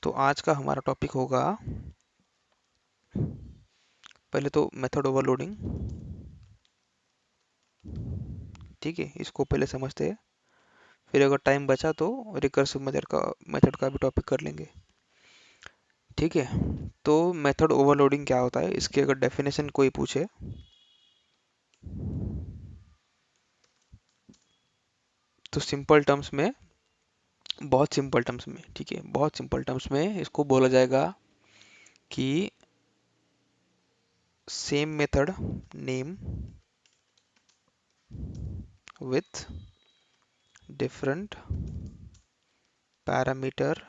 तो आज का हमारा टॉपिक होगा, पहले तो मेथड ओवरलोडिंग। ठीक है, इसको पहले समझते हैं, फिर अगर टाइम बचा तो रिकर्सिव मेथड का भी टॉपिक कर लेंगे। ठीक है, तो मेथड ओवरलोडिंग क्या होता है, इसकी अगर डेफिनेशन कोई पूछे तो सिंपल टर्म्स में, बहुत सिंपल टर्म्स में, ठीक है, बहुत सिंपल टर्म्स में इसको बोला जाएगा कि same method name with different parameter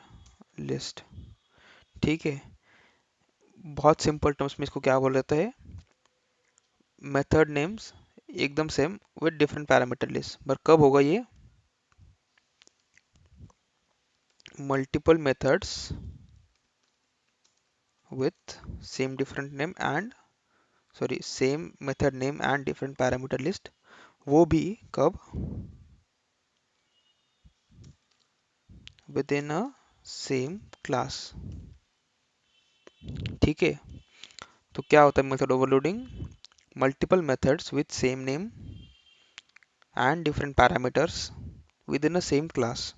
list. ठीक है, बहुत सिंपल टर्म्स में इसको क्या बोल जाता है, मेथड नेम्स एकदम same with different parameter list. पर कब होगा ये, multiple methods with same different name and same method name and different parameter list, वो भी कब, with in a same class. ठीक है, तो क्या होता है method overloading, multiple methods with same name and different parameters with in a same class,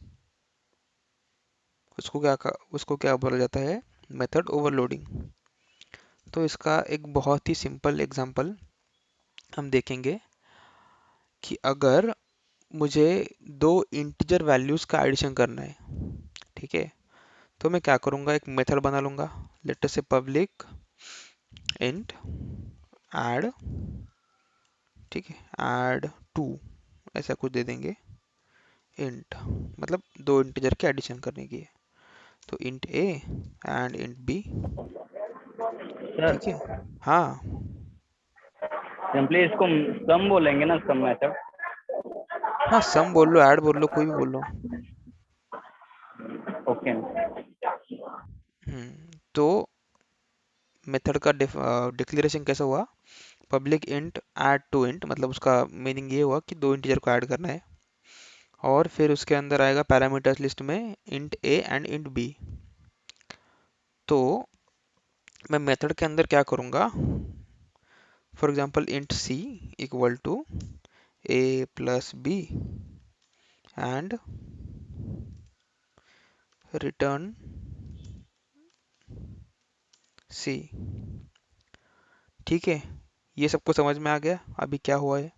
उसको क्या बोला जाता है, मेथड ओवरलोडिंग। तो इसका एक बहुत ही सिंपल एग्जांपल हम देखेंगे कि अगर मुझे दो इंटीजर वैल्यूज का एडिशन करना है, ठीक है, तो मैं क्या करूंगा, एक मेथड बना लूंगा, लेट अस से पब्लिक इंट ऐड, ठीक है, ऐड टू, ऐसा कुछ दे देंगे, इंट मतलब दो इंटीजर के एडिशन करने की है, तो int A and int B. Sir ठीक है, हाँ, सिंपली इसको सम बोलेंगे ना, सम मेथड। हाँ, सम बोल लो, ऐड बोल लो, कोई भी बोल लो। ओके। तो मेथड का डिक्लेरेशन कैसा हुआ, public int add two int, मतलब उसका मीनिंग ये हुआ कि दो इंटीजर को ऐड करना है, और फिर उसके अंदर आएगा पैरामीटर्स लिस्ट में int A and int b. तो मैं मेथड के अंदर क्या करूँगा, for example int c equal to a plus b and return c. ठीक है, ये सबको समझ में आ गया अभी क्या हुआ है।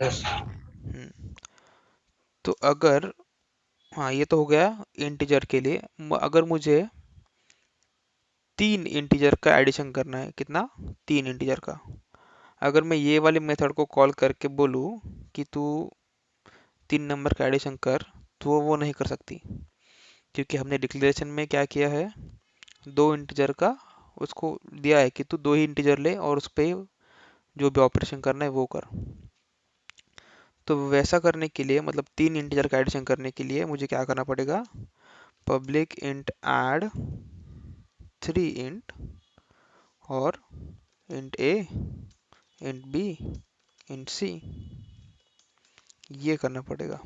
यस। हम्म, तो अगर, हाँ, ये तो हो गया इंटीजर के लिए। अगर मुझे तीन इंटीजर का एडिशन करना है, कितना, तीन इंटीजर का, अगर मैं ये वाले मेथड को कॉल करके बोलूँ कि तू तीन नंबर का एडिशन कर, तो वो नहीं कर सकती, क्योंकि हमने डिक्लेरेशन में क्या किया है, दो इंटीजर का उसको दिया है कि तू दो ही इंटीजर ले और उस पे जो भी ऑपरेशन करना है वो कर। तो वैसा करने के लिए, मतलब तीन इंटीजर का एडिशन करने के लिए मुझे क्या करना पड़ेगा, public int add three int और इंट ए इंट बी इंट सी, ये करना पड़ेगा।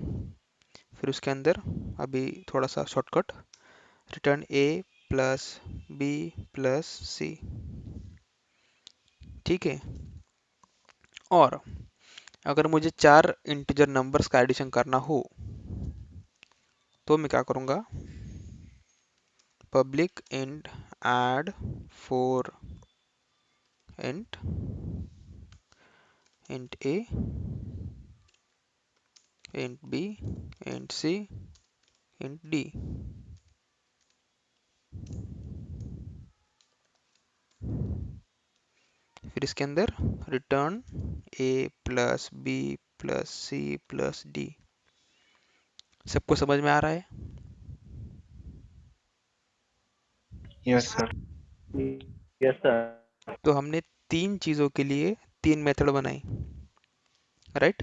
फिर उसके अंदर अभी थोड़ा सा shortcut, return a plus b plus सी। ठीक है, और अगर मुझे चार इंटीजर नंबर्स का एडिशन करना हो, तो मैं क्या करूँगा, public int add four int int ए int b int c int d. फिर इसके अंदर return a plus b plus c plus d. सबको समझ में आ रहा है। Yes sir. Yes sir. तो हमने तीन चीज़ों के लिए तीन मेथड बनाई, राइट।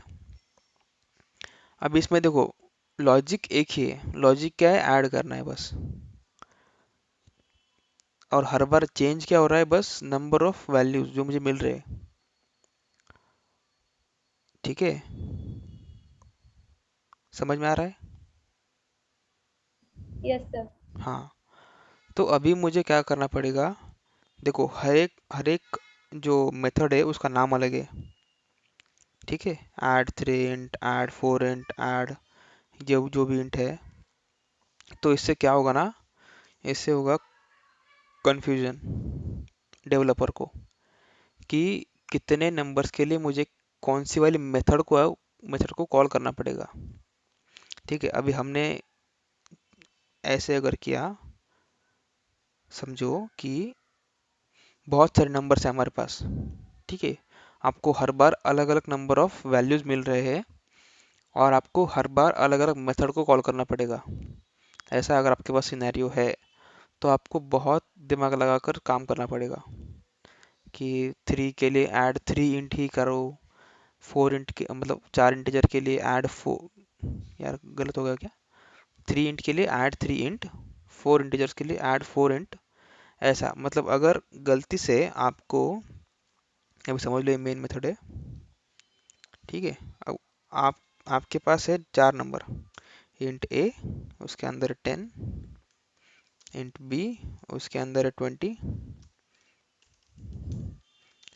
अब इसमें देखो, लॉजिक एक ही है, लॉजिक क्या है, ऐड करना है बस, और हर बार चेंज क्या हो रहा है, बस नंबर ऑफ वैल्यूज जो मुझे मिल रहे हैं। ठीक है, समझ में आ रहा है। Yes sir. हाँ, तो अभी मुझे क्या करना पड़ेगा? देखो, हर एक जो मेथड है उसका नाम अलग है। ठीक है, add three int, add four int, add जो जो भी इंट है। तो इससे क्या होगा ना, इससे होगा कंफ्यूजन डेवलपर को कि कितने नंबर्स के लिए मुझे कौन सी वाली मेथड को कॉल करना पड़ेगा। ठीक है, अभी हमने ऐसे अगर किया, समझो कि बहुत सारे नंबर्स हैं हमारे पास। ठीक है, आपको हर बार अलग अलग नंबर ऑफ वैल्यूज मिल रहे हैं और आपको हर बार अलग अलग मेथड को कॉल करना पड़ेगा। ऐसा अगर आपके पास सिनेरियो है तो आपको बहुत दिमाग लगाकर काम करना पड़ेगा कि थ्री के लिए ऐड थ्री इंट ही करो, फोर इंट के मतलब चार इंटीजर के लिए ऐड फोर, यार गलत हो गया क्या? थ्री इंट के लिए add three int, four integers के लिए ऐड फोर इंट। ऐसा मतलब अगर गलती से आपको, अभी समझ लो ये मेन मेथड है। ठीक है, अब आप आपके पास है चार नंबर, इंट ए उसके अंदर है टेन, इंट बी उसके अंदर है ट्वेंटी,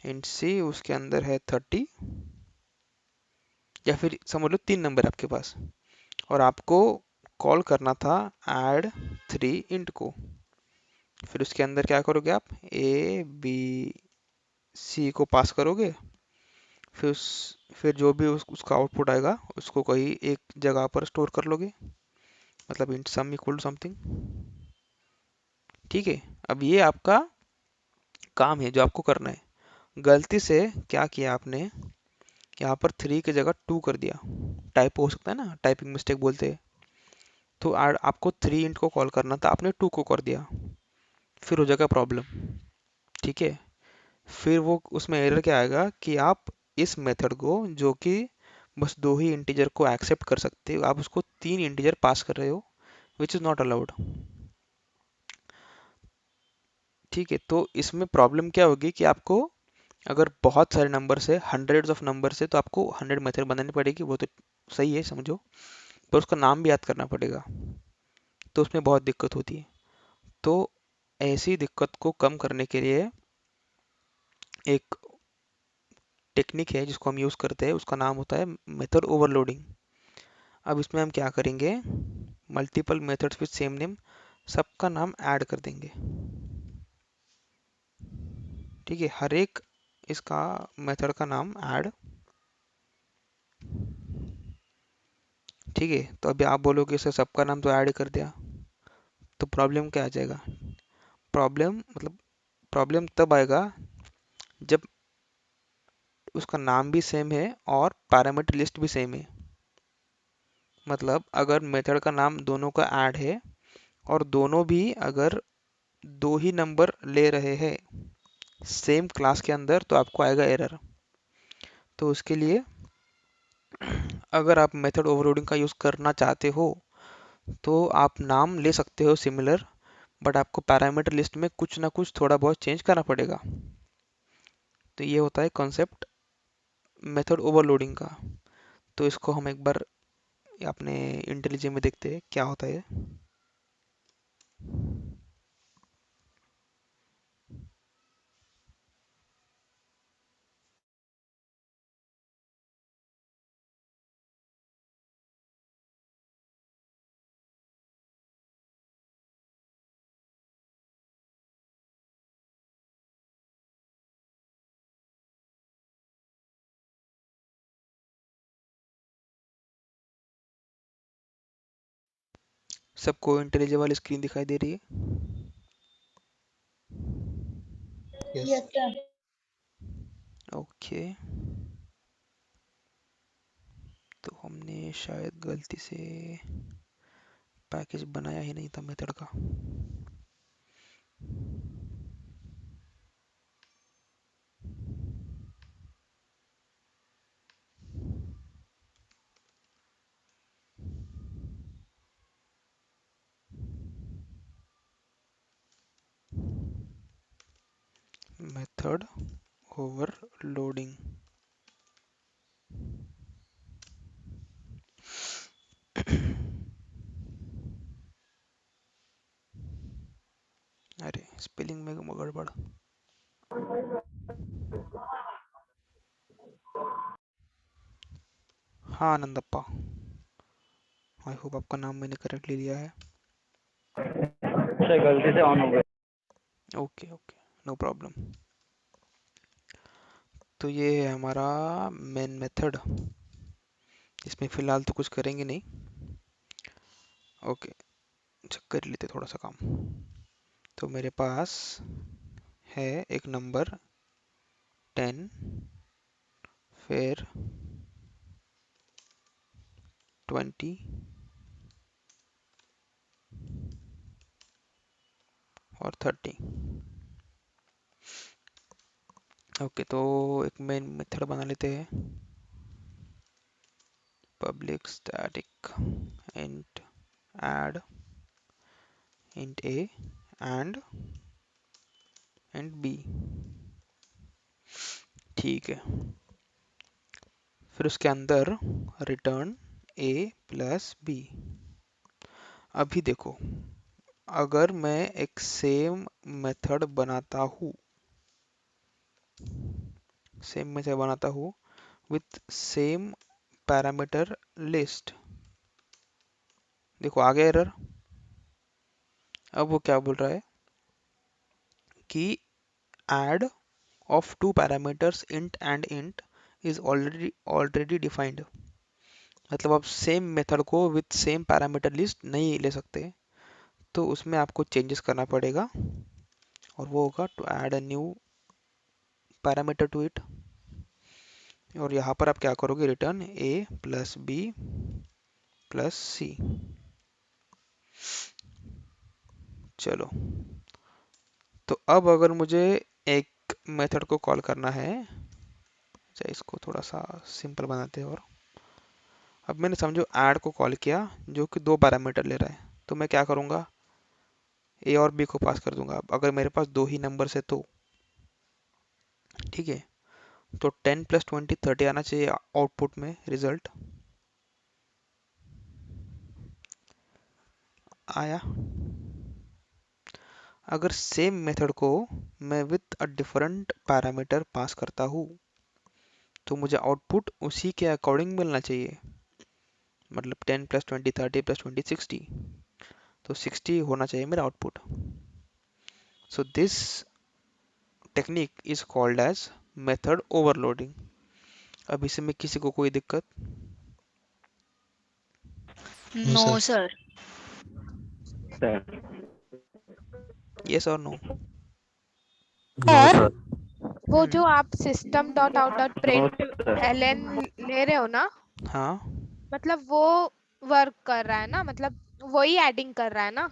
इंट सी उसके अंदर है थर्टी, या फिर समझ लो तीन नंबर है आपके पास और आपको कॉल करना था ऐड थ्री इंट को। फिर उसके अंदर क्या करोगे आप? ए बी सी को पास करोगे। फिर जो भी उसका आउटपुट आएगा उसको कहीं एक जगह पर स्टोर कर लोगे, मतलब int sum equal to something. ठीक है, अब ये आपका काम है जो आपको करना है। गलती से क्या किया आपने, यहाँ पर थ्री की जगह टू कर दिया। टाइप हो सकता है ना, टाइपिंग मिस्टेक बोलते हैं। तो आपको थ्री इंट को कॉल करना था, आपने टू को कर दिया। फिर हो जाएगा प्रॉब्लम। ठीक है, फिर वो उसमें एरर क्या आएगा कि आप इस मेथड को, जो कि बस दो ही इंटीजर को एक्सेप्ट कर सकते हो, आप उसको तीन इंटीजर पास कर रहे हो, विच इज़ नॉट अलाउड। ठीक है, तो इसमें प्रॉब्लम क्या होगी कि आपको अगर बहुत सारे नंबर से, हंड्रेड्स ऑफ नंबर से, तो आपको हंड्रेड मेथड बनानी पड़ेगी, वो तो सही है समझो, पर उसका नाम भी याद करना पड़ेगा। तो उसमें बहुत दिक्कत होती है। तो ऐसी दिक्कत को कम करने के लिए एक टेक्निक है जिसको हम यूज़ करते हैं, उसका नाम होता है मेथड ओवरलोडिंग। अब इसमें हम क्या करेंगे, multiple methods with same name, सबका नाम ऐड कर देंगे। ठीक है, हर एक इसका मेथड का नाम ऐड। ठीक है, तो अभी आप बोलोगे सर सबका नाम तो ऐड कर दिया, तो प्रॉब्लम क्या आ जाएगा? प्रॉब्लम तब आएगा जब उसका नाम भी सेम है और पैरामीटर लिस्ट भी सेम है। मतलब अगर मेथड का नाम दोनों का ऐड है और दोनों भी अगर दो ही नंबर ले रहे हैं सेम क्लास के अंदर, तो आपको आएगा एरर। तो उसके लिए अगर आप मेथड ओवरलोडिंग का यूज़ करना चाहते हो तो आप नाम ले सकते हो सिमिलर, बट आपको पैरामीटर लिस्ट में कुछ ना कुछ थोड़ा बहुत चेंज करना पड़ेगा। तो ये होता है कॉन्सेप्ट मेथड ओवरलोडिंग का। तो इसको हम एक बार अपने इंटेलिजेंस में देखते हैं क्या होता है। सबको इंटेलिजेंस वाली स्क्रीन दिखाई दे रही है? Yes sir. ओके, तो हमने शायद गलती से पैकेज बनाया ही नहीं था मेथड का। Method overloading. स्पेलिंग में गड़बड़। हाँ आनंदप्पा, आई होप आपका नाम मैंने करेक्टली लिया है। सर गलती से ऑन हो गया। Okay okay, no problem. तो ये है हमारा मेन मेथड, इसमें फ़िलहाल तो कुछ करेंगे नहीं। ओके, चेक कर लेते थोड़ा सा काम। तो मेरे पास है एक नंबर 10, फिर 20 और 30। ओके, तो एक मेन मेथड बना लेते हैं। Public static int add int A and int B. ठीक है, फिर उसके अंदर रिटर्न ए प्लस बी। अभी देखो, अगर मैं एक सेम मेथड बनाता हूँ, सेम मेथड बनाता हूँ विथ सेम पैरामीटर लिस्ट, देखो आ गया एरर। अब वो क्या बोल रहा है कि add of two parameters int and int is already defined। मतलब आप सेम मेथड को विथ सेम पैरामीटर लिस्ट नहीं ले सकते, तो उसमें आपको चेंजेस करना पड़ेगा, और वो होगा to add a new parameter to it. और यहाँ पर आप क्या करोगे, return a plus b plus c. चलो, तो अब अगर मुझे एक मेथड को कॉल करना है, अच्छा इसको थोड़ा सा सिंपल बनाते हैं। और अब मैंने समझो ऐड को कॉल किया, जो कि दो पैरामीटर ले रहा है, तो मैं क्या करूँगा, ए और बी को पास कर दूंगा। अब अगर मेरे पास दो ही नंबर है तो ठीक है, तो 10 प्लस 20 30 आना चाहिए आउटपुट में रिजल्ट। आया। अगर सेम मेथड को मैं with a different parameter pass करता हूँ, तो मुझे आउटपुट उसी के अकॉर्डिंग मिलना चाहिए। मतलब 10 प्लस 20 30 प्लस 20 60, तो 60 होना चाहिए मेरा output. So this technique is called as method overloading. अब इसमें किसी को कोई दिक्कत? No no sir. Sir. Sir yes और नो? No sir sir. वो जो हम्म। आप system dot out dot no print sir. LN ले रहे हो ना, हाँ, मतलब वो वर्क कर रहा है ना, मतलब वही एडिंग कर रहा है ना।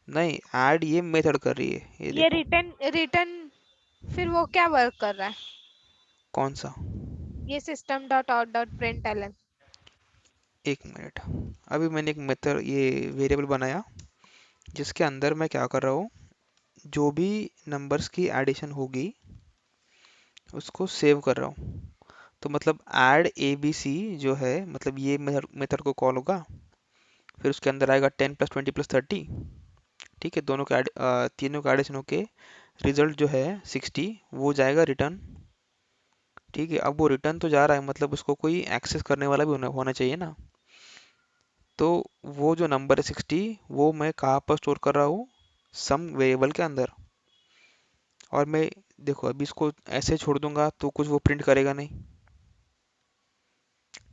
नहीं ऐड ये मेथड कर रही है, ये ये देखो। रिटर्न रिटर्न फिर वो क्या वर्क कर रहा है, कौन सा? ये system dot out dot print LN. एक मिनट, अभी मैंने एक मेथड ये वेरिएबल बनाया, जिसके अंदर मैं क्या कर रहा हूँ, जो भी नंबर्स की एडिशन होगी उसको सेव कर रहा हूँ। तो मतलब ऐड ए बी सी जो है, मतलब ये मेथड को कॉल होगा, फिर उसके अंदर आएगा 10 प्लस 20 प्लस 30। ठीक है, दोनों के तीनों का एडिशन होके रिजल्ट जो है 60, वो जाएगा रिटर्न। ठीक है, अब वो रिटर्न तो जा रहा है, मतलब उसको कोई एक्सेस करने वाला भी होना चाहिए ना। तो वो जो नंबर है 60, वो मैं कहाँ पर स्टोर कर रहा हूँ, सम वेरिएबल के अंदर। और मैं देखो अभी इसको ऐसे छोड़ दूंगा तो कुछ वो प्रिंट करेगा नहीं।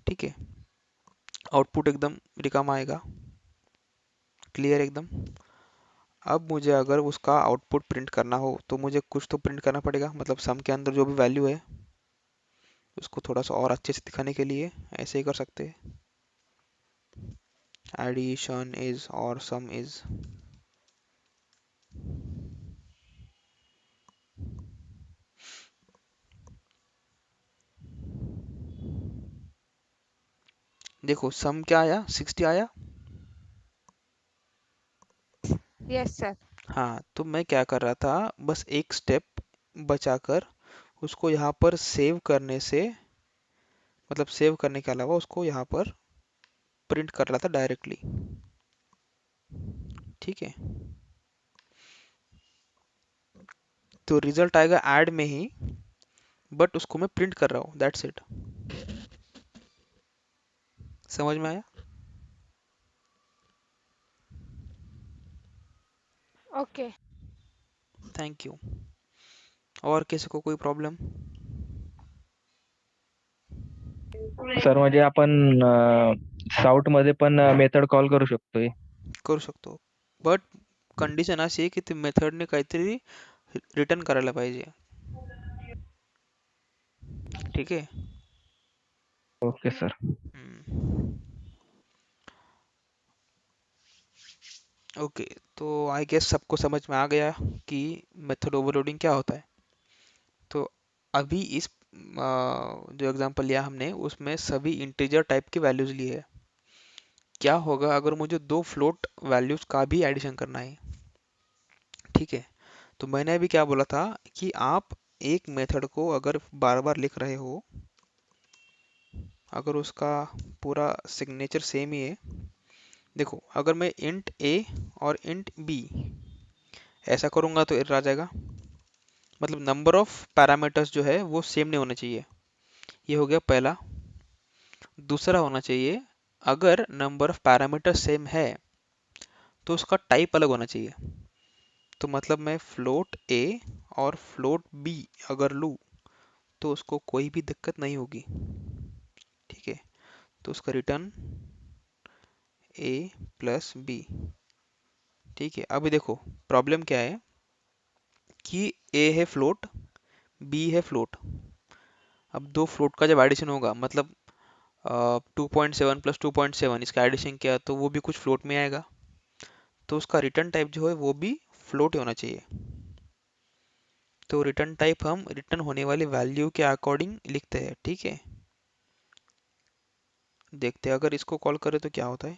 ठीक है, आउटपुट एकदम रिकम आएगा, क्लियर एकदम। अब मुझे अगर उसका आउटपुट प्रिंट करना हो, तो मुझे कुछ तो प्रिंट करना पड़ेगा, मतलब सम के अंदर जो भी वैल्यू है उसको थोड़ा सा और अच्छे से दिखाने के लिए ऐसे ही कर सकते हैं, एडिशन इज और सम इज। देखो सम क्या आया, 60 आया। Yes sir. हाँ, तो मैं क्या कर रहा था, बस एक स्टेप बचाकर उसको यहाँ पर सेव करने से, मतलब सेव करने के अलावा उसको यहाँ पर प्रिंट कर रहा था डायरेक्टली। ठीक है, तो रिजल्ट आएगा ऐड में ही, बट उसको मैं प्रिंट कर रहा हूँ, दैट्स इट। समझ में आया? ओके। Thank you. और किसी को कोई प्रॉब्लेम? सर म्हणजे आपण साऊट मध्ये पण मेथड कॉल करू शकतोय. करू शकतो, बट कंडिशन अशी आहे की ते मेथडने काहीतरी रिटर्न करायला पाहिजे. ठीक आहे. Okay sir. हम्म. ओके, तो आई गेस सबको समझ में आ गया कि मेथड ओवरलोडिंग क्या होता है. तो अभी इस जो एग्जांपल लिया हमने उसमें सभी इंटीजर टाइप की वैल्यूज ली है. क्या होगा अगर मुझे दो फ्लोट वैल्यूज का भी एडिशन करना है? ठीक है, तो मैंने अभी क्या बोला था कि आप एक मेथड को अगर बार बार लिख रहे हो, अगर उसका पूरा सिग्नेचर सेम ही है. देखो, अगर मैं इंट ए और इंट बी ऐसा करूंगा तो एरर आ जाएगा. मतलब नंबर ऑफ पैरामीटर्स जो है वो सेम नहीं होना चाहिए. ये हो गया पहला. दूसरा होना चाहिए, अगर नंबर ऑफ पैरामीटर सेम है तो उसका टाइप अलग होना चाहिए. तो मतलब मैं फ्लोट ए और फ्लोट बी अगर लूँ तो उसको कोई भी दिक्कत नहीं होगी. ठीक है, तो उसका रिटर्न ए प्लस बी. ठीक है, अभी देखो प्रॉब्लम क्या है कि ए है फ्लोट, बी है फ्लोट. अब दो फ्लोट का जब एडिशन होगा, मतलब 2.7 प्लस 2.7 इसका एडिशन किया तो वो भी कुछ फ्लोट में आएगा. तो उसका रिटर्न टाइप जो है वो भी फ्लोट ही होना चाहिए. तो रिटर्न टाइप हम रिटर्न होने वाली वैल्यू के अकॉर्डिंग लिखते हैं. ठीक है, देखते हैं अगर इसको कॉल करें तो क्या होता है.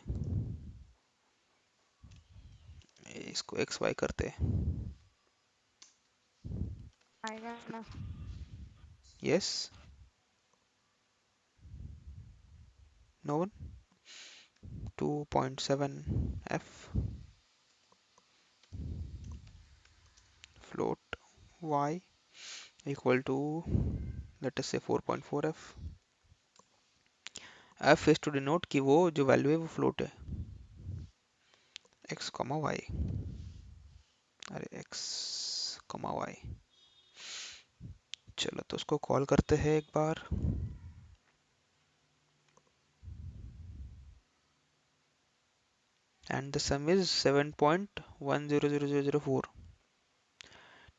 इसको एक्स वाई करते हैं. आएगा ना? Yes, no one. 2.7 f float y equal to, let us say, 4.4 f. f is to denote कि वो जो वैल्यू है वो फ्लोट है, x कॉमा y. अरे x कॉमा y. चलो तो उसको कॉल करते हैं एक बार. And the sum is 7.100004.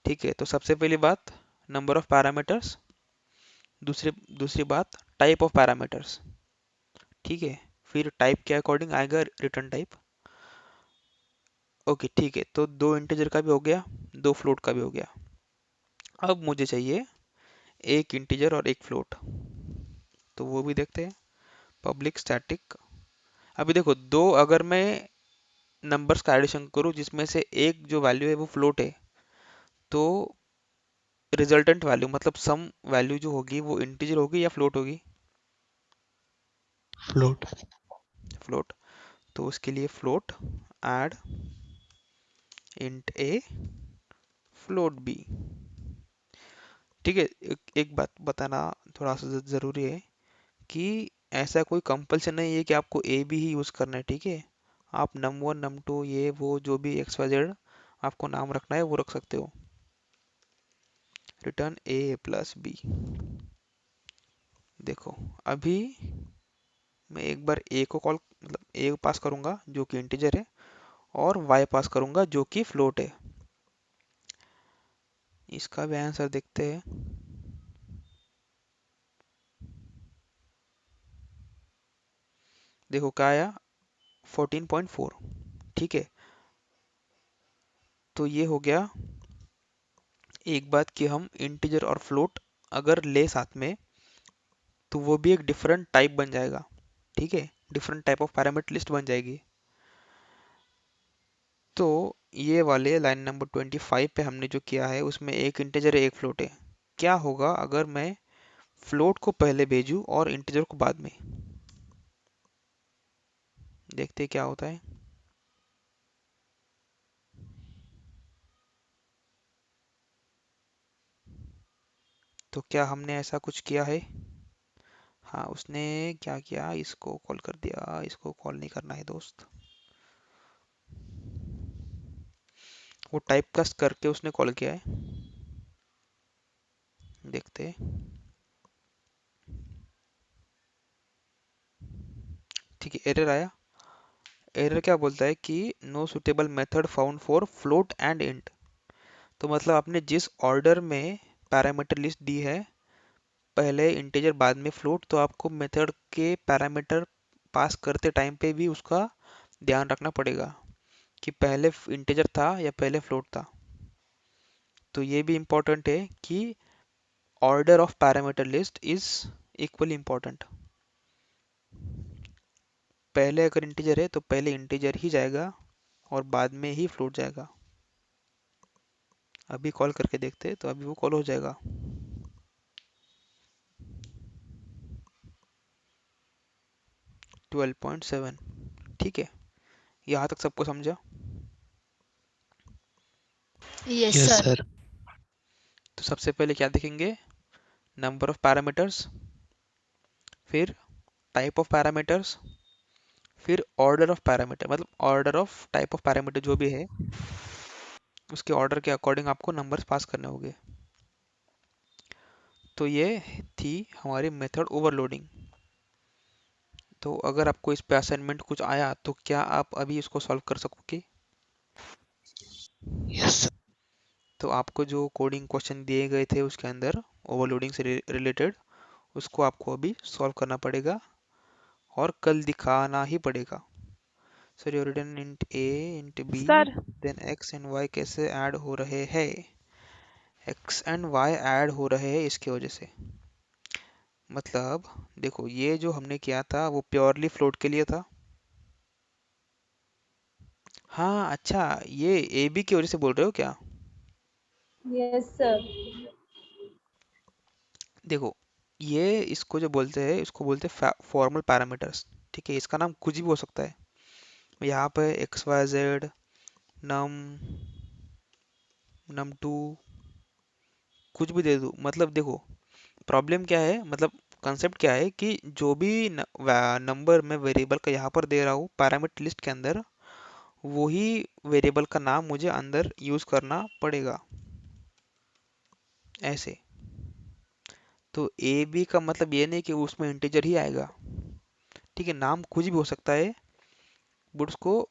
ठीक है, तो सबसे पहली बात नंबर ऑफ पैरामीटर्स, दूसरी दूसरी बात टाइप ऑफ पैरामीटर्स. ठीक है, फिर टाइप के अकॉर्डिंग आएगा रिटर्न टाइप. ओके ठीक है, तो दो इंटीजर का भी हो गया, दो फ्लोट का भी हो गया. अब मुझे चाहिए एक इंटीजर और एक फ्लोट. तो वो भी देखते हैं. Public static. अभी देखो, दो अगर मैं नंबर्स का एडिशन करूं जिसमें से एक जो वैल्यू है वो फ्लोट है, तो रिजल्टेंट वैल्यू मतलब सम वैल्यू जो होगी वो इंटीजर होगी या फ्लोट होगी? फ्लोट. फ्लोट. तो उसके लिए फ्लोट ऐड इंट ए फ्लोट बी. ठीक है, एक बात बताना थोड़ा सा ज़रूरी है कि ऐसा कोई कंपल्सन नहीं है कि आपको ए बी ही यूज़ करना है. ठीक है, आप नम वन नम टू ये वो जो भी एक्स वाई जेड आपको नाम रखना है वो रख सकते हो. Return a plus B. देखो, अभी मैं एक बार ए को कॉल मतलब ए पास करूंगा जो कि इंटीजर है, और वाई पास करूंगा जो कि फ्लोट है. इसका भी आंसर देखते हैं. देखो क्या आया, 14.4. ठीक है, तो ये हो गया. एक बात कि हम इंटीजर और फ्लोट अगर ले साथ में तो वो भी एक डिफरेंट टाइप बन जाएगा. ठीक है, different type of parameter list बन जाएगी. तो ये वाले लाइन नंबर 25 पे हमने जो किया है उसमें एक इंटीजर है एक फ्लोट है. क्या होगा अगर मैं फ्लोट को पहले भेजूं और इंटीजर को बाद में? देखते हैं क्या होता है. तो क्या हमने ऐसा कुछ किया है? हाँ, उसने क्या किया, इसको कॉल कर दिया, इसको कॉल नहीं करना है दोस्त। वो टाइप कास्ट करके उसने कॉल किया है, देखते हैं। ठीक है, एरर आया। एरर क्या बोलता है कि no suitable method found for float and int. तो मतलब आपने जिस ऑर्डर में पैरामीटर लिस्ट दी है, पहले इंटीजर बाद में फ्लोट, तो आपको मेथड के पैरामीटर पास करते टाइम पे भी उसका ध्यान रखना पड़ेगा कि पहले इंटीजर था या पहले फ्लोट था। तो ये भी इम्पोर्टेंट है कि order of parameter list is equally important. पहले अगर इंटीजर है तो पहले इंटीजर ही जाएगा और बाद में ही फ्लोट जाएगा। अभी कॉल करके देखते हैं, तो अभी वो कॉल हो जाएगा। 12.7। ठीक है, यहाँ तक सबको समझा? Yes yes sir. सर। तो सबसे पहले क्या देखेंगे? नंबर ऑफ पैरामीटर्स, फिर टाइप ऑफ पैरामीटर्स, फिर ऑर्डर ऑफ पैरामीटर, मतलब order of type of parameter जो भी है उसके ऑर्डर के अकॉर्डिंग आपको नंबर्स पास करने होंगे। तो ये थी हमारी मेथड ओवरलोडिंग। तो अगर आपको इस पे असाइनमेंट कुछ आया तो क्या आप अभी इसको सॉल्व कर सकोगे? Yes sir. तो आपको जो कोडिंग क्वेश्चन दिए गए थे उसके अंदर ओवरलोडिंग से रिलेटेड, उसको आपको अभी सॉल्व करना पड़ेगा और कल दिखाना ही पड़ेगा। Sir you written int A int B sir then X and Y कैसे ऐड हो रहे हैं? एक्स एंड वाई ऐड हो रहे हैं इसकी वजह से। मतलब देखो, ये जो हमने किया था वो प्योरली फ्लोट के लिए था। हाँ अच्छा, ये ए बी की वजह से बोल रहे हो क्या? Yes sir. देखो, ये इसको जो बोलते हैं इसको बोलते हैं फॉर्मल पैरामीटर्स। ठीक है, इसका नाम कुछ भी हो सकता है। यहाँ पे x Y Z, num, num to, कुछ भी दे दूँ। मतलब देखो, प्रॉब्लम क्या है, मतलब कंसेप्ट क्या है कि जो भी नंबर मैं वेरिएबल का यहाँ पर दे रहा हूँ पैरामीटर लिस्ट के अंदर, वही वेरिएबल का नाम मुझे अंदर यूज करना पड़ेगा, ऐसे। तो ए बी का मतलब ये नहीं कि उसमें इंटीजर ही आएगा। ठीक है, नाम कुछ भी हो सकता है, बट उसको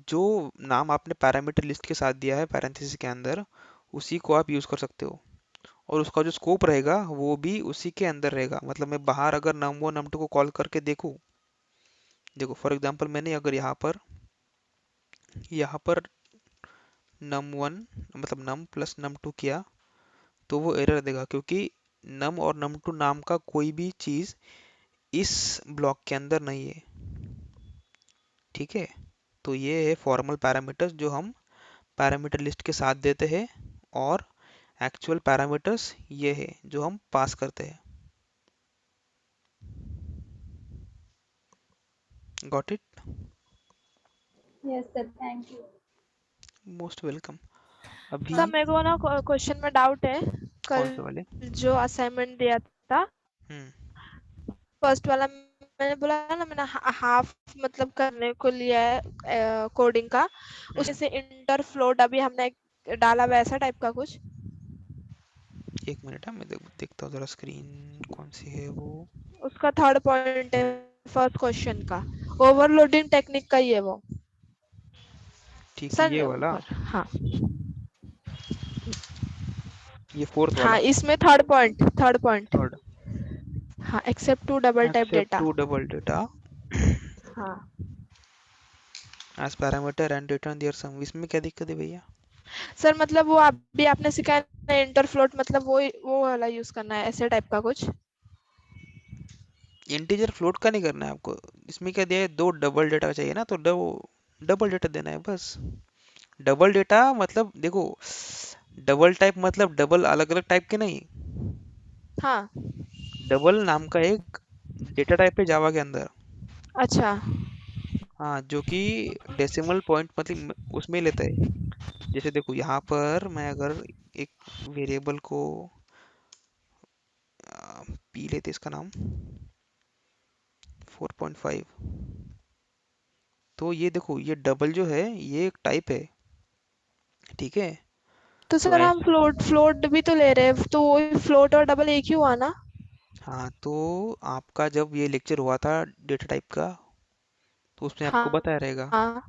जो नाम आपने पैरामीटर लिस्ट के साथ दिया है पैरेंथेसिस के अंदर, उसी को आप यूज कर सकते हो। और उसका जो स्कोप रहेगा वो भी उसी के अंदर रहेगा। मतलब मैं बाहर अगर नम वन नम टू को कॉल करके देखूँ, देखो फॉर एग्जांपल मैंने अगर यहाँ पर नम वन मतलब नम प्लस नम टू किया, तो वो एरर देगा क्योंकि नम और नम टू नाम का कोई भी चीज इस ब्लॉक के अंदर नहीं है। ठीक है, तो ये है फॉर्मल पैरामीटर्स जो हम पैरामीटर लिस्ट के साथ देते हैं, और एक्चुअल पैरामीटर्स ये है जो हम पास करते हैं। Got it? Yes sir, thank you. Most welcome. अभी सर मेरे को ना क्वेश्चन में डाउट है। कौन कल से वाले? जो असाइनमेंट दिया था, हम्म। फर्स्ट वाला मैंने बोला ना, मैंने हाफ मतलब करने को लिया है कोडिंग का, उसमें से इंटर फ्लोट अभी हमने डाला वैसा टाइप का कुछ। एक मिनट है, मैं देखता हूँ जरा स्क्रीन कौन सी है वो। उसका थर्ड पॉइंट है फर्स्ट क्वेश्चन का, ओवरलोडिंग टेक्निक का ही है वो। ठीक है, सर ये वाला, हाँ ये फोर्थ हाँ, वाला। इसमें थर्ड पॉइंट। थर्ड, हाँ, accept two double type accept data. Two double data हाँ as parameter and return their sum. इसमें क्या दिक्कत है भैया? सर, मतलब वो अभी आपने सिखाया ना इंटर फ्लोट, मतलब वो वाला यूज करना है ऐसे टाइप का कुछ। इंटीजर फ्लोट का नहीं करना है आपको। इसमें क्या दिया है, दो डबल डेटा चाहिए ना, तो डबल डेटा देना है बस। डबल डेटा मतलब देखो, डबल टाइप मतलब डबल अलग अलग टाइप के नहीं, हाँ डबल नाम का एक डेटा टाइप है जावा के अंदर। अच्छा। हाँ, जो कि डेसिमल पॉइंट मतलब उसमें ही लेता है। जैसे देखो, यहाँ पर मैं अगर एक वेरिएबल को पी लेते इसका नाम 4.5। तो ये देखो, ये डबल जो है ये एक टाइप है, ठीक है। तो तो सर हम फ्लोट फ्लोट भी तो ले रहे हैं, तो वो फ्लोट और डबल एक ही हुआ ना? हाँ, तो आपका जब ये लेक्चर हुआ था डेटा टाइप का, तो उसमें आपको हाँ बताया रहेगा। हाँ।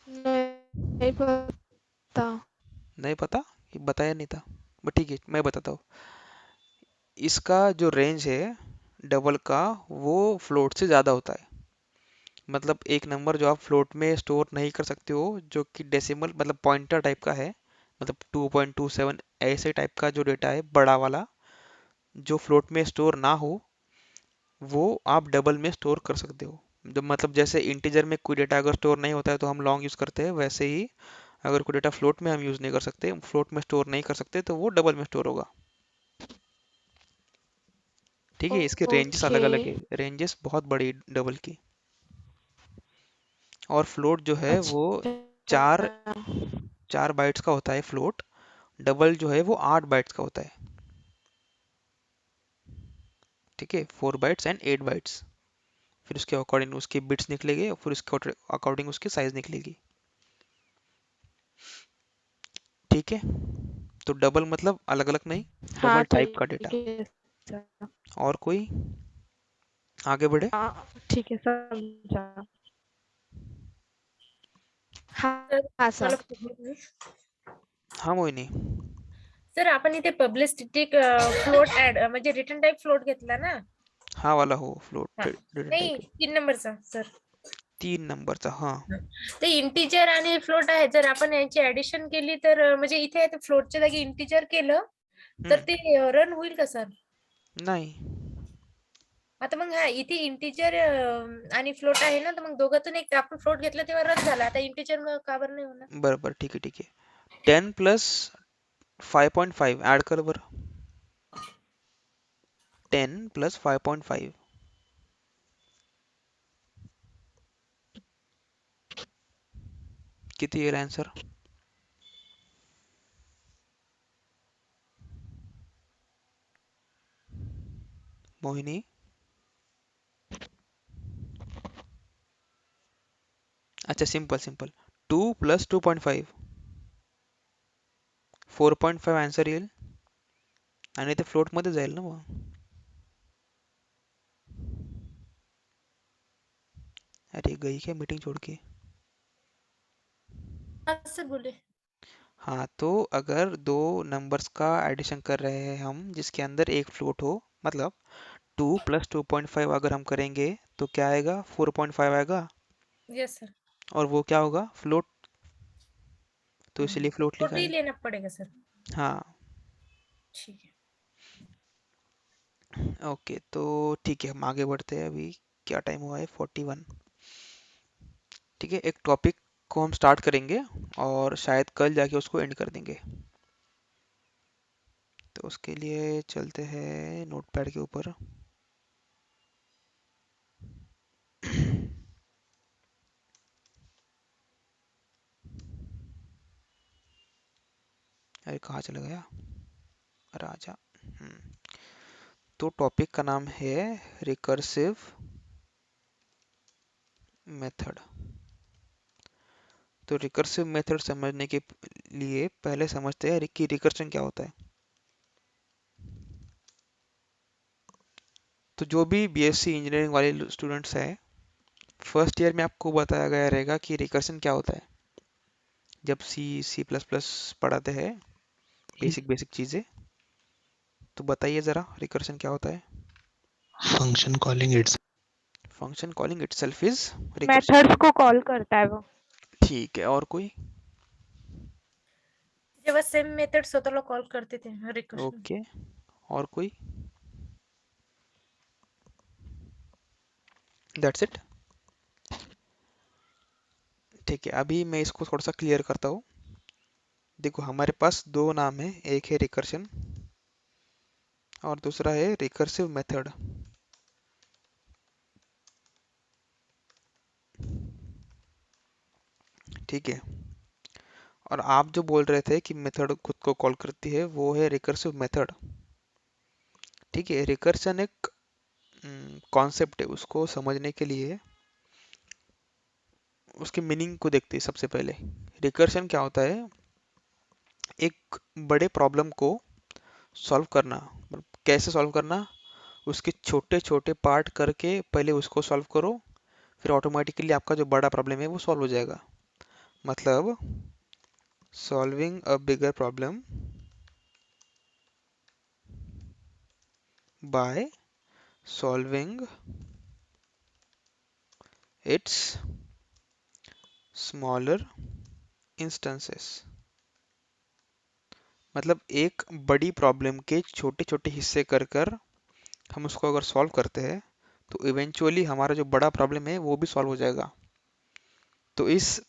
नहीं पता। नहीं पता? ये बताया नहीं था, बट ठीक है मैं बताता हूँ। इसका जो रेंज है डबल का, वो फ्लोट से ज़्यादा होता है। मतलब एक नंबर जो आप फ्लोट में स्टोर नहीं कर सकते हो, जो कि डेसिमल मतलब पॉइंटर टाइप का है, मतलब 2.27 ऐसे टाइप का जो डेटा है बड़ा वाला, जो फ्लोट में स्टोर ना हो, वो आप डबल में स्टोर कर सकते हो। जब मतलब जैसे इंटीजर में कोई डेटा अगर स्टोर नहीं होता है तो हम लॉन्ग यूज़ करते हैं, वैसे ही अगर कोई डेटा फ्लोट में हम यूज़ नहीं कर सकते, फ्लोट में स्टोर नहीं कर सकते, तो वो डबल में स्टोर होगा। ठीक है, इसके रेंजेस ओके। अलग अलग है, रेंजेस बहुत बड़ी डबल की। और फ्लोट जो है वो अच्छा। चार 4 बाइट्स का होता है फ्लोट। डबल जो है वो 8 बाइट्स का होता है। ठीक है, 4 बाइट्स एंड 8 बाइट्स। फिर उसके अकॉर्डिंग उसके बिट्स निकलेंगे और फिर उसके अकॉर्डिंग उसकी साइज निकलेगी। ठीक है, तो डबल मतलब अलग अलग नहीं, हाँ डबल टाइप का ठीक डेटा। है सर। और कोई आगे बढ़े? हाँ ठीक है, समझा। हाँ सर हाँ मला सर। हाँ मोहिनी। सर आपण इथे पब्लिक स्टॅटिक फ्लोट ऍड म्हणजे रिटर्न टाइप फ्लोट घेतला ना? हाँ वाला हो हा फ्लोट रिटर्न नाही, टाइप। 3 नंबरचा सर. 3 नंबरचा, हाँ। ते इंटिजर आणि फ्लोट आहे, जर आपण यांची ऍडिशन केली तर म्हणजे इथे फ्लोटच्या जागी इंटिजर केलं तर हम्म, ते रन होईल का सर? नहीं। आता मग हा इथे इंटिजर आणि फ्लोट आहे ना, तर मग दोघातून एक आपण फ्लोट घेतला तेव्हा रन झाला, आता इंटिजर का बरं नाही होणार? बराबर, ठीक है ठीक है। 10 + 5.5 ऐड कर बरं। 10 + 5.5 किती येईल आन्सर? मोहिनी, अच्छा सिंपल सिंपल, 2 + 2.5 4.5 आन्सर येईल, आणि ते फ्लोट मध्ये जाईल ना मग. अरे गई क्या मीटिंग छोड़ के? असं बोले. हाँ, तो अगर दो नंबर्स का एडिशन कर रहे हैं हम जिसके अंदर एक फ्लोट हो, मतलब 2 + 2.5 अगर हम करेंगे तो क्या आएगा? 4.5 आएगा। Yes sir. और वो क्या होगा? फ्लोट, तो इसलिए फ्लोट लिखा फ्लोट ही है। लेना पड़ेगा सर. हाँ। ठीक है. ओके, तो ठीक है हम आगे बढ़ते हैं। अभी क्या टाइम हुआ है? 41। ठीक है, एक टॉपिक को हम स्टार्ट करेंगे और शायद कल जाके उसको एंड कर देंगे। तो उसके लिए चलते हैं नोटपैड के ऊपर। अरे कहाँ चला गया राजा? तो टॉपिक का नाम है रिकर्सिव मेथड। तो रिकर्सिव मेथड समझने के लिए पहले समझते हैं कि रिकर्शन क्या होता है। तो जो भी बीएससी इंजीनियरिंग वाले स्टूडेंट्स हैं, फर्स्ट ईयर में आपको बताया गया रहेगा कि रिकर्शन क्या होता है, जब सी सी प्लस प्लस पढ़ाते हैं, बेसिक बेसिक चीज़ें। तो बताइए ज़रा रिकर्शन क्या होता है? Function calling its function calling itself is recursion. Methods को कॉल करता है वो। ठीक है, और कोई? जेव्हा सेम मेथड स्वतःला कॉल करते ते रिकर्शन. ओके, और कोई? That's it. ठीक है, अभी मैं इसको थोड़ा सा क्लियर करता हूँ। देखो हमारे पास दो नाम है, एक है रिकर्शन और दूसरा है रिकर्सिव मेथड। ठीक है, और आप जो बोल रहे थे कि मेथड खुद को कॉल करती है, वो है रिकर्सिव मेथड। ठीक है, रिकर्शन एक कॉन्सेप्ट है, उसको समझने के लिए उसके मीनिंग को देखते हैं सबसे पहले। रिकर्शन क्या होता है? एक बड़े प्रॉब्लम को सॉल्व करना। मतलब कैसे सॉल्व करना? उसके छोटे छोटे पार्ट करके पहले उसको सॉल्व करो, फिर ऑटोमेटिकली आपका जो बड़ा प्रॉब्लम है वो सॉल्व हो जाएगा। मतलब solving a bigger problem bye solving its smaller instances. मतलब एक बड़ी प्रॉब्लम के छोटे छोटे हिस्से कर कर हम उसको अगर सॉल्व करते हैं तो इवेंचुअली हमारा जो बड़ा प्रॉब्लम है वो भी सॉल्व हो जाएगा। तो इस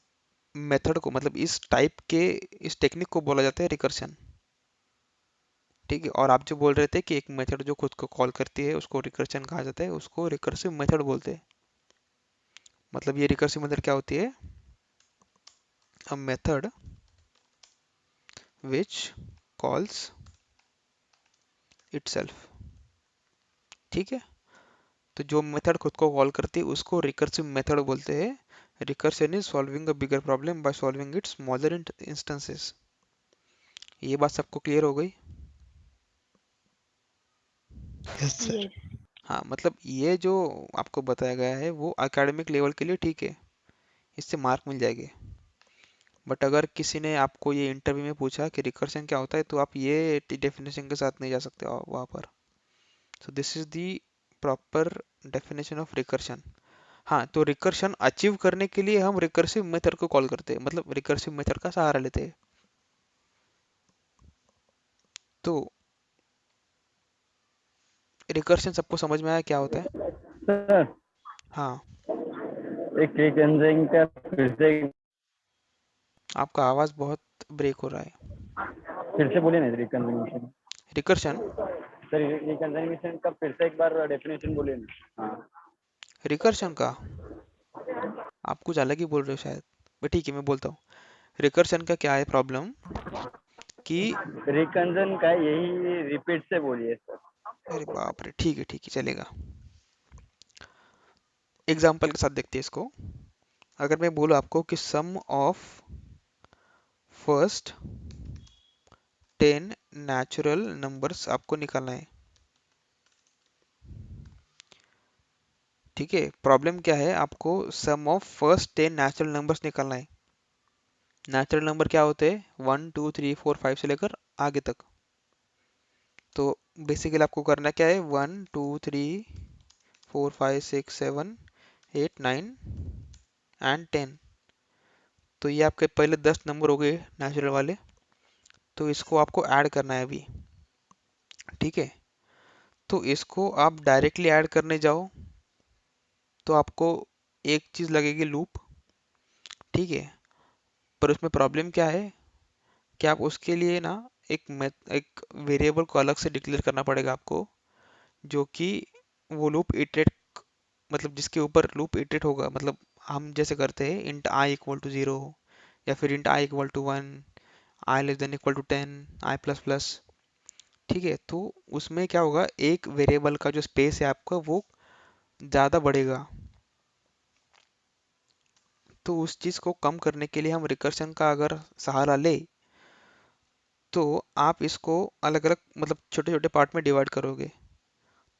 मेथड को, मतलब इस टाइप के इस टेक्निक को बोला जाता है रिकर्शन। ठीक है, और आप जो बोल रहे थे कि एक मेथड जो खुद को कॉल करती है उसको रिकर्शन कहा जाता है, उसको रिकर्सिव मेथड बोलते हैं। मतलब ये रिकर्सिव मेथड क्या होती है? A method which calls itself. ठीक है, तो जो मेथड खुद को कॉल करती है उसको रिकर्सिव मेथड बोलते हैं। Recursion is solving a bigger problem bye solving its smaller instances. ये बात सबको क्लियर हो गई? Yes, sir. यस। हाँ, मतलब ये जो आपको बताया गया है वो एकेडमिक लेवल के लिए ठीक है, इससे मार्क मिल जाएंगे। बट अगर किसी ने आपको ये इंटरव्यू में पूछा कि रिकर्शन क्या होता है, तो आप ये डेफिनेशन के साथ नहीं जा सकते वहाँ पर। So this is the proper definition of recursion. हाँ, तो रिकर्शन अचीव करने के लिए हम रिकर्सिव मेथड को कॉल करते हैं, मतलब रिकर्सिव मेथड का सहारा लेते हैं। तो रिकर्शन सबको समझ में आया क्या होता है? सर हाँ, एक रिकंजन का आपका आवाज़ बहुत ब्रेक हो रहा है। फिर से बोलिए ना रिकंजन। रिकर्शन, सर रिकंजन का फिर से एक बार डेफिनेशन बोलिए ना। हाँ। रिकर्शन का आप कुछ अलग ही बोल रहे हो शायद, बट ठीक है मैं बोलता हूँ। रिकर्शन का क्या है प्रॉब्लम कि, रिकंजन का यही रिपीट से बोलिए सर। अरे बाप रे, ठीक है चलेगा। एग्जाम्पल के साथ देखते हैं इसको। अगर मैं बोलूँ आपको कि sum of first 10 natural numbers आपको निकालना है। ठीक है, प्रॉब्लम क्या है? आपको सम ऑफ फर्स्ट 10 नेचुरल नंबर्स निकालना है। नेचुरल नंबर क्या होते हैं? 1 2 3 4 5 से लेकर आगे तक। तो बेसिकली आपको करना क्या है? 1 2 3 4 5 6 7 8 9 एंड 10। तो ये आपके पहले 10 नंबर हो गए नेचुरल वाले, तो इसको आपको ऐड करना है अभी। ठीक है, तो इसको आप डायरेक्टली ऐड करने जाओ तो आपको एक चीज़ लगेगी लूप। ठीक है, पर उसमें प्रॉब्लम क्या है कि आप उसके लिए ना एक वेरिएबल को अलग से डिक्लेयर करना पड़ेगा आपको, जो कि वो लूप इटरेट, मतलब जिसके ऊपर लूप इटरेट होगा। मतलब हम जैसे करते हैं इंट आई इक्वल टू 0, या फिर int I equal to 1, I less than equal to 10, I plus plus. ठीक है, तो उसमें क्या होगा, एक वेरिएबल का जो स्पेस है आपका वो ज़्यादा बढ़ेगा। तो उस चीज़ को कम करने के लिए हम रिकर्शन का अगर सहारा ले, तो आप इसको अलग अलग, मतलब छोटे छोटे पार्ट में डिवाइड करोगे।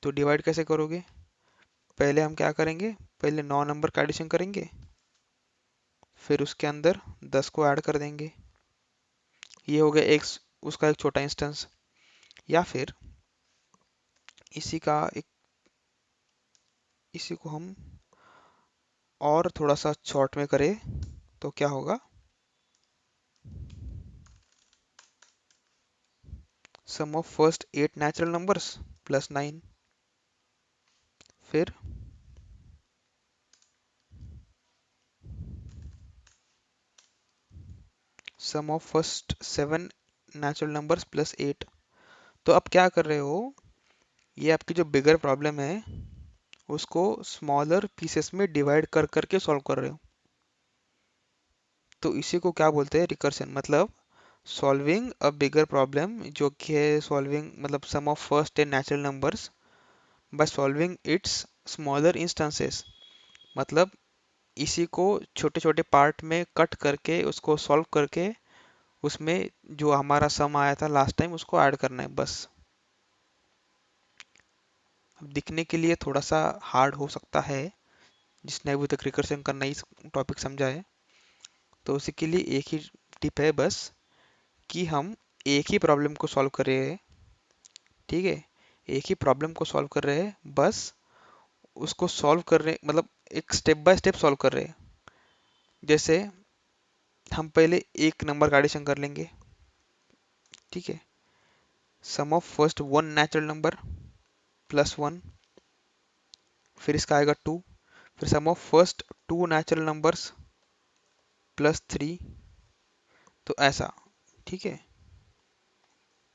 तो डिवाइड कैसे करोगे? पहले हम क्या करेंगे? पहले 9 नंबर का एडिशन करेंगे, फिर उसके अंदर 10 को ऐड कर देंगे। ये हो गया एक उसका एक छोटा इंस्टेंस। या फिर इसी का एक इसी को हम और थोड़ा सा शॉर्ट में करें तो क्या होगा? Sum of first 8 natural numbers plus 9, फिर sum of first 7 natural numbers plus 8। तो अब क्या कर रहे हो? ये आपकी जो बिगर प्रॉब्लम है उसको स्मॉलर पीसेस में डिवाइड कर करके सॉल्व कर रहे हो। तो इसी को क्या बोलते हैं, रिकर्शन। मतलब सॉल्विंग अ बिगर प्रॉब्लम, जो कि है सॉल्विंग मतलब sum of first n natural numbers by solving its smaller instances. मतलब इसी को छोटे छोटे पार्ट में कट करके उसको सॉल्व करके उसमें जो हमारा सम आया था लास्ट टाइम उसको ऐड करना है बस। अब दिखने के लिए थोड़ा सा हार्ड हो सकता है, जिसने अभी तक रिकर्शन करना इस टॉपिक समझा है, तो उसी के लिए एक ही टिप है बस, कि हम एक ही प्रॉब्लम को सॉल्व कर रहे हैं। ठीक है, एक ही प्रॉब्लम को सॉल्व कर रहे हैं बस, उसको सॉल्व कर रहे मतलब एक स्टेप बाय स्टेप सॉल्व कर रहे हैं। जैसे हम पहले एक नंबर का एडिशन कर लेंगे। ठीक है, sum of first one natural number plus one, फिर इसका आएगा टू, फिर sum of first two natural numbers plus three, तो ऐसा। ठीक है,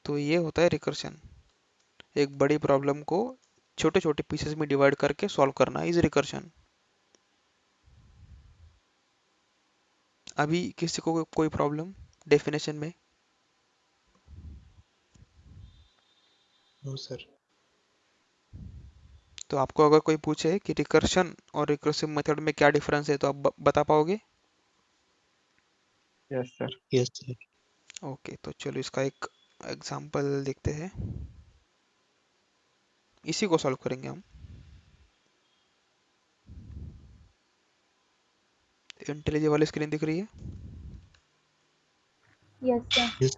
तो ये होता है रिकर्शन। एक बड़ी प्रॉब्लम को छोटे छोटे पीसेस में डिवाइड करके सॉल्व करना इज रिकर्शन। अभी किसी को कोई प्रॉब्लम डेफिनेशन में? No sir. तो आपको अगर कोई पूछे कि रिकर्शन और रिकर्सिव मेथड में क्या डिफरेंस है, तो आप बता पाओगे? Yes sir. Yes sir. Okay, तो चलो इसका एक एग्जांपल देखते हैं, इसी को सॉल्व करेंगे हम। इंटेलिजेंट वाली स्क्रीन दिख रही है? Yes, sir. यस।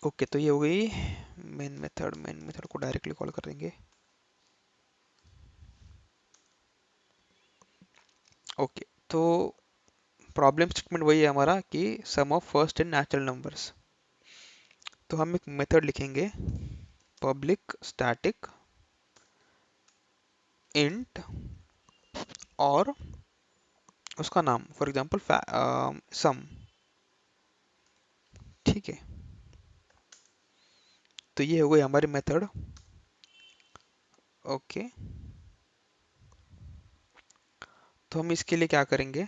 ओके, तो ये हो गई मेन मेथड। मेन मेथड को डायरेक्टली कॉल कर देंगे। ओके, तो प्रॉब्लम स्टेटमेंट वही है हमारा कि sum of first n natural numbers. तो हम एक मेथड लिखेंगे, पब्लिक स्टैटिक इंट और उसका नाम, फॉर एग्जांपल सम। ठीक है, तो ये हो गई हमारी मेथड। ओके, तो हम इसके लिए क्या करेंगे,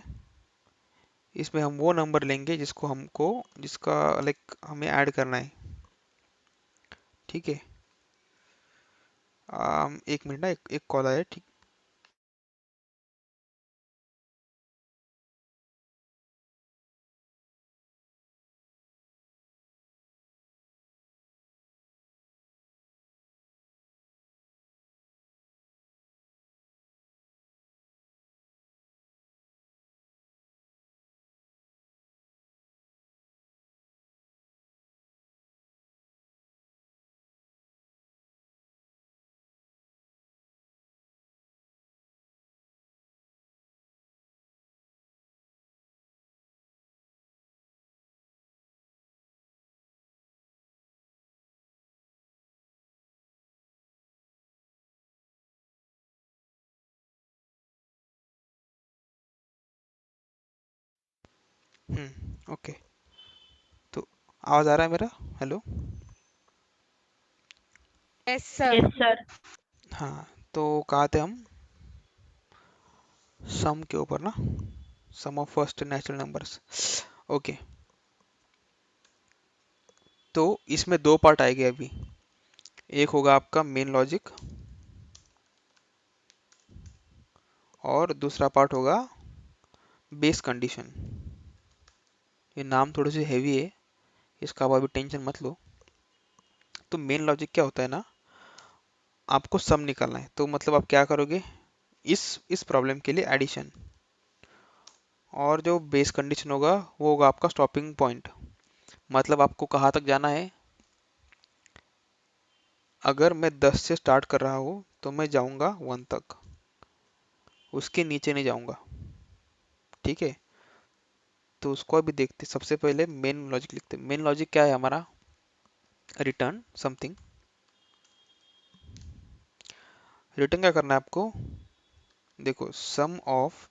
इसमें हम वो नंबर लेंगे जिसको हमको जिसका लाइक हमें ऐड करना है। ठीक है, एक मिनट ना, एक कॉल आया। ठीक, ओके, तो आवाज आ रहा है मेरा? Hello? Yes sir. Yes, sir. हाँ, तो कहाँ थे हम? सम के ऊपर ना, sum of first natural numbers. Okay, तो इसमें दो पार्ट आएंगे अभी। एक होगा आपका मेन लॉजिक और दूसरा पार्ट होगा बेस कंडीशन। ये नाम थोड़े से हैवी है, इसका आप अभी टेंशन मत लो। तो मेन लॉजिक क्या होता है ना, आपको सम निकालना है, तो मतलब आप क्या करोगे, इस प्रॉब्लम के लिए एडिशन, और जो बेस कंडीशन होगा वो होगा आपका स्टॉपिंग पॉइंट। मतलब आपको कहाँ तक जाना है, अगर मैं 10 से स्टार्ट कर रहा हूँ तो मैं जाऊंगा 1 तक, उसके नीचे नहीं जाऊंगा। ठीक है, तो उसको अभी देखते। सबसे पहले मेन लॉजिक लिखते। मेन लॉजिक क्या है हमारा, रिटर्न समथिंग। रिटर्न क्या करना है आपको, देखो सम ऑफ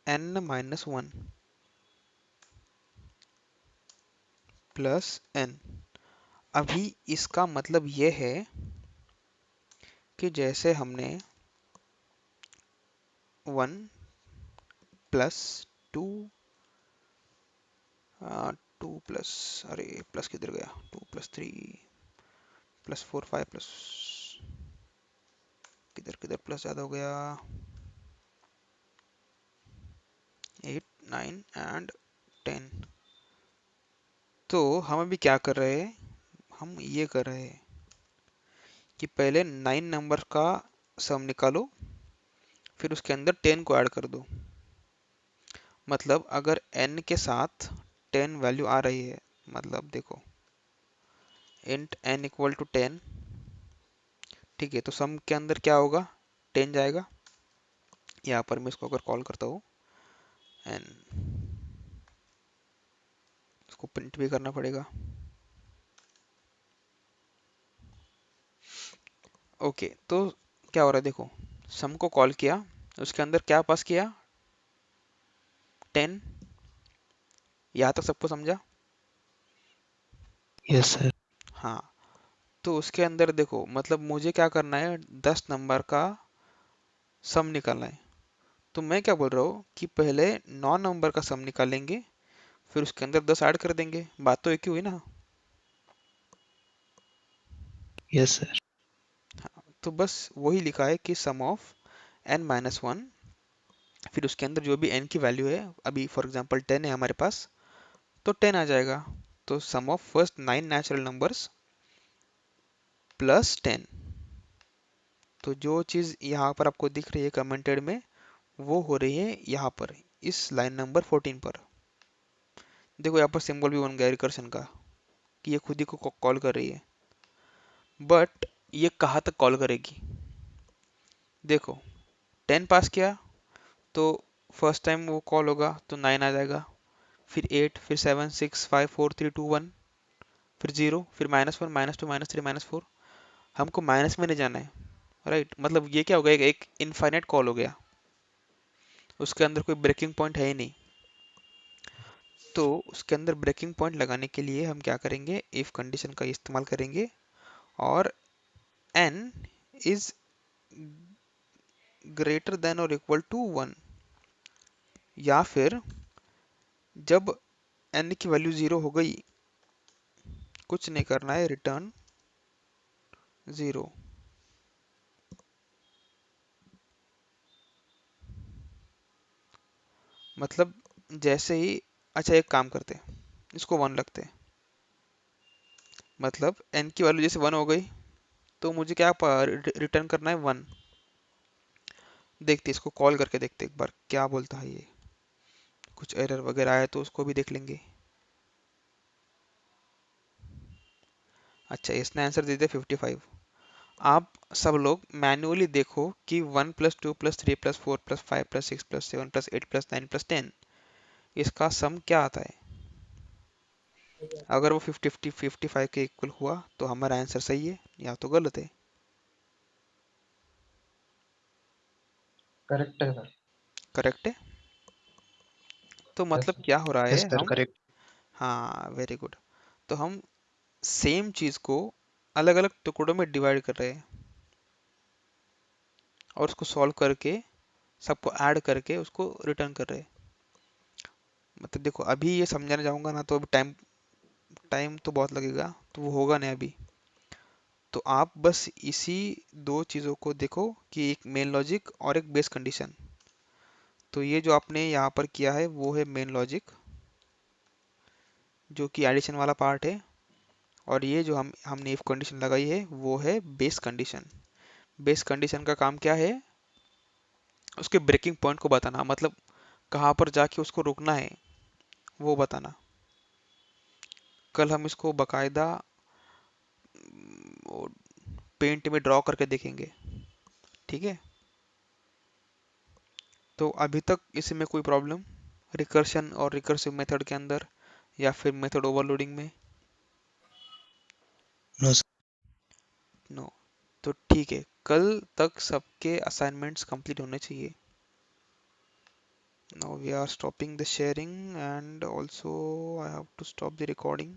n-1 प्लस n। अभी इसका मतलब ये है कि जैसे हमने 1 प्लस 2 2 प्लस, अरे प्लस किधर गया, 2 प्लस 3 प्लस 4 5 प्लस, किधर किधर प्लस ज़्यादा हो गया, 8 9 एंड 10। तो हम अभी क्या कर रहे हैं, हम ये कर रहे हैं कि पहले 9 नंबर का सम निकालो, फिर उसके अंदर 10 को ऐड कर दो। मतलब अगर n के साथ 10 वैल्यू आ रही है, मतलब देखो int n इक्वल टू 10, ठीक है, तो सम के अंदर क्या होगा, 10 जाएगा। यहाँ पर मैं इसको अगर कॉल करता हूँ n, इसको प्रिंट भी करना पड़ेगा। ओके, तो क्या हो रहा है देखो, सम को कॉल किया, उसके अंदर क्या पास किया, 10। यहाँ तक सबको समझा? Yes sir. हाँ, तो उसके अंदर देखो, मतलब मुझे क्या करना है, 10 नंबर का सम निकालना है। तो मैं क्या बोल रहा हूँ कि पहले 9 नंबर का सम निकालेंगे, फिर उसके अंदर 10 ऐड कर देंगे। बात तो एक ही हुई ना। Yes sir. हाँ, तो बस वही लिखा है कि सम ऑफ n माइनस 1, फिर उसके अंदर जो भी n की वैल्यू है, अभी फॉर एग्जांपल 10 है हमारे पास, तो 10 आ जाएगा। तो sum of first 9 natural numbers plus 10। तो जो चीज़ यहाँ पर आपको दिख रही है कमेंटेड में, वो हो रही है यहाँ पर इस लाइन नंबर 14 पर। देखो यहाँ पर सिंबल भी बन गया रिकर्शन का, कि ये खुद ही को कॉल कर रही है। बट ये कहाँ तक कॉल करेगी, देखो 10 पास किया तो फर्स्ट टाइम वो कॉल होगा तो 9 आ जाएगा, फिर 8, फिर 7 6 5 4 3 2 1, फिर 0, फिर -1 -2 -3 -4। हमको माइनस में नहीं जाना है, राइट। मतलब ये क्या हो गया, एक इनफाइनाइट कॉल हो गया, उसके अंदर कोई ब्रेकिंग पॉइंट है ही नहीं। तो उसके अंदर ब्रेकिंग पॉइंट लगाने के लिए हम क्या करेंगे, इफ कंडीशन का इस्तेमाल करेंगे, और n इज ग्रेटर देन और इक्वल टू 1, या फिर जब n की वैल्यू 0 हो गई, कुछ नहीं करना है, रिटर्न 0। मतलब जैसे ही, अच्छा एक काम करते हैं, इसको 1 रखते हैं। मतलब n की वैल्यू जैसे 1 हो गई, तो मुझे क्या रिटर्न करना है, 1। देखते इसको कॉल करके देखते एक बार क्या बोलता है ये, कुछ एरर वगैरह आया तो उसको भी देख लेंगे। अच्छा, इसने आंसर दे दिया 55। आप सब लोग मैन्युअली देखो कि 1 plus 2 plus 3 plus 4 plus 5 plus 6 plus 7 plus 8 plus 9 plus 10, इसका सम क्या आता है। अगर वो 55 के इक्वल हुआ तो हमारा आंसर सही है, या तो गलत है। करेक्ट है सर। करेक्ट है। तो यस मतलब सर। क्या हो रहा यस है, सर हम, करेक्ट। हाँ वेरी गुड, तो हम सेम चीज को अलग अलग टुकड़ों में डिवाइड कर रहे हैं, और उसको सॉल्व करके सबको ऐड करके उसको रिटर्न कर रहे हैं। मतलब देखो अभी ये समझाने जाऊंगा ना तो अभी टाइम टाइम तो बहुत लगेगा, तो वो होगा नहीं अभी। तो आप बस इसी दो चीज़ों को देखो, कि एक मेन लॉजिक और एक बेस कंडीशन। तो ये जो आपने यहाँ पर किया है वो है मेन लॉजिक, जो कि एडिशन वाला पार्ट है, और ये जो हमने इफ कंडीशन लगाई है वो है बेस कंडीशन। बेस कंडीशन का काम क्या है, उसके ब्रेकिंग पॉइंट को बताना, मतलब कहाँ पर जाके उसको रोकना है वो बताना। कल हम इसको बकायदा पेंट में ड्रॉ करके देखेंगे, ठीक है। तो अभी तक इसमें कोई प्रॉब्लम, रिकर्शन और रिकर्सिव मेथड के अंदर, या फिर मेथड ओवरलोडिंग में? No no. तो ठीक है, कल तक सबके असाइनमेंट्स कंप्लीट होने चाहिए। Now we are stopping the sharing, and also I have to stop the recording.